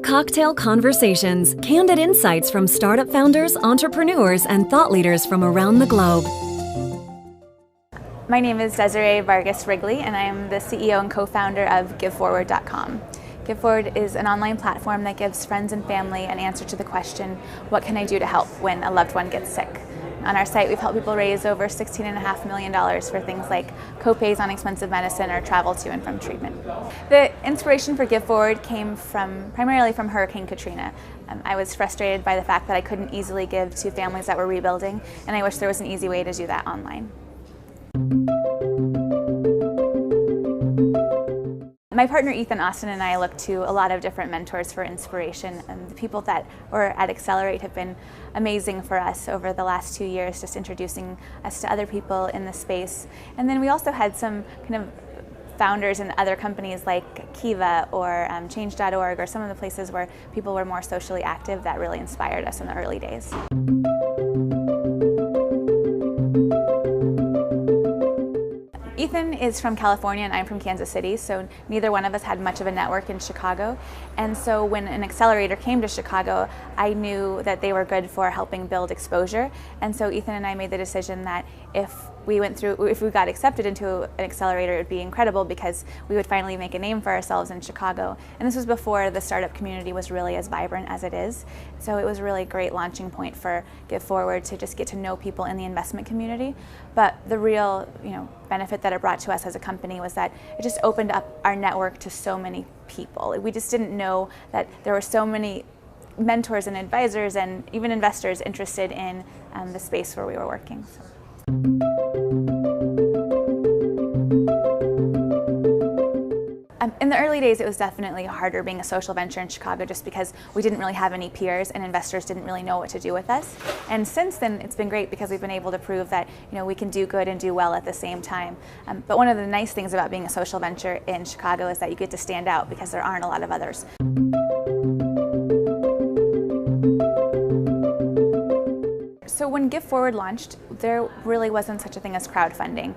Cocktail Conversations, candid insights from startup founders, entrepreneurs, and thought leaders from around the globe. My name is Desiree Vargas Wrigley, and I am the CEO and co-founder of GiveForward.com. GiveForward is an online platform that gives friends and family an answer to the question, what can I do to help when a loved one gets sick? On our site, we've helped people raise over $16.5 million for things like co-pays on expensive medicine or travel to and from treatment. The inspiration for GiveForward came primarily from Hurricane Katrina. I was frustrated by the fact that I couldn't easily give to families that were rebuilding, and I wish there was an easy way to do that online. My partner Ethan Austin and I look to a lot of different mentors for inspiration, and the people that were at Accelerate have been amazing for us over the last 2 years, just introducing us to other people in the space. And then we also had some kind of founders in other companies like Kiva or Change.org, or some of the places where people were more socially active that really inspired us in the early days. Ethan is from California and I'm from Kansas City, so neither one of us had much of a network in Chicago. And so when an accelerator came to Chicago, I knew that they were good for helping build exposure. And so Ethan and I made the decision that if we got accepted into an accelerator, it would be incredible because we would finally make a name for ourselves in Chicago. And this was before the startup community was really as vibrant as it is. So it was a really great launching point for GiveForward to just get to know people in the investment community. But the real, benefit that it brought to us as a company was that it just opened up our network to so many people. We just didn't know that there were so many mentors and advisors and even investors interested in the space where we were working. So. In the early days, it was definitely harder being a social venture in Chicago just because we didn't really have any peers and investors didn't really know what to do with us. And since then, it's been great because we've been able to prove that we can do good and do well at the same time. But one of the nice things about being a social venture in Chicago is that you get to stand out because there aren't a lot of others. So when GiveForward launched, there really wasn't such a thing as crowdfunding.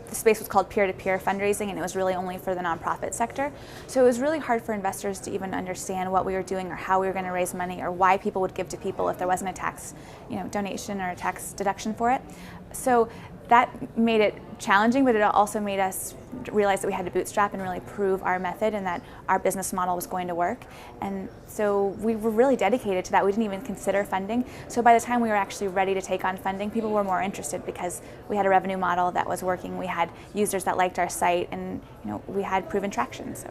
The space was called peer-to-peer fundraising, and it was really only for the nonprofit sector. So it was really hard for investors to even understand what we were doing or how we were going to raise money or why people would give to people if there wasn't a tax donation or a tax deduction for it. So that made it challenging, but it also made us realize that we had to bootstrap and really prove our method and that our business model was going to work. And so we were really dedicated to that. We didn't even consider funding. So by the time we were actually ready to take on funding, people were more interested because we had a revenue model that was working. We had users that liked our site, and we had proven traction. So.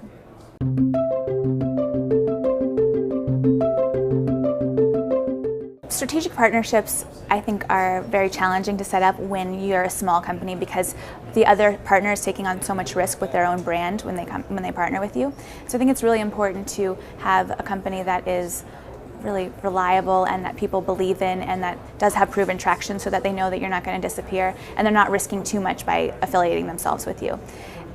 Strategic partnerships, I think, are very challenging to set up when you're a small company because the other partner is taking on so much risk with their own brand when they partner with you. So I think it's really important to have a company that is really reliable and that people believe in and that does have proven traction so that they know that you're not going to disappear and they're not risking too much by affiliating themselves with you.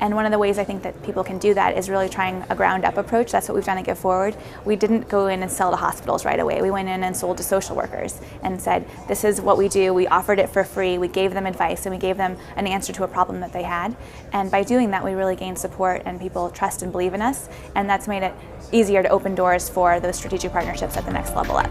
And one of the ways I think that people can do that is really trying a ground-up approach. That's what we've done at GiveForward. We didn't go in and sell to hospitals right away. We went in and sold to social workers and said, this is what we do. We offered it for free. We gave them advice and we gave them an answer to a problem that they had. And by doing that, we really gained support and people trust and believe in us. And that's made it easier to open doors for those strategic partnerships at the next level up.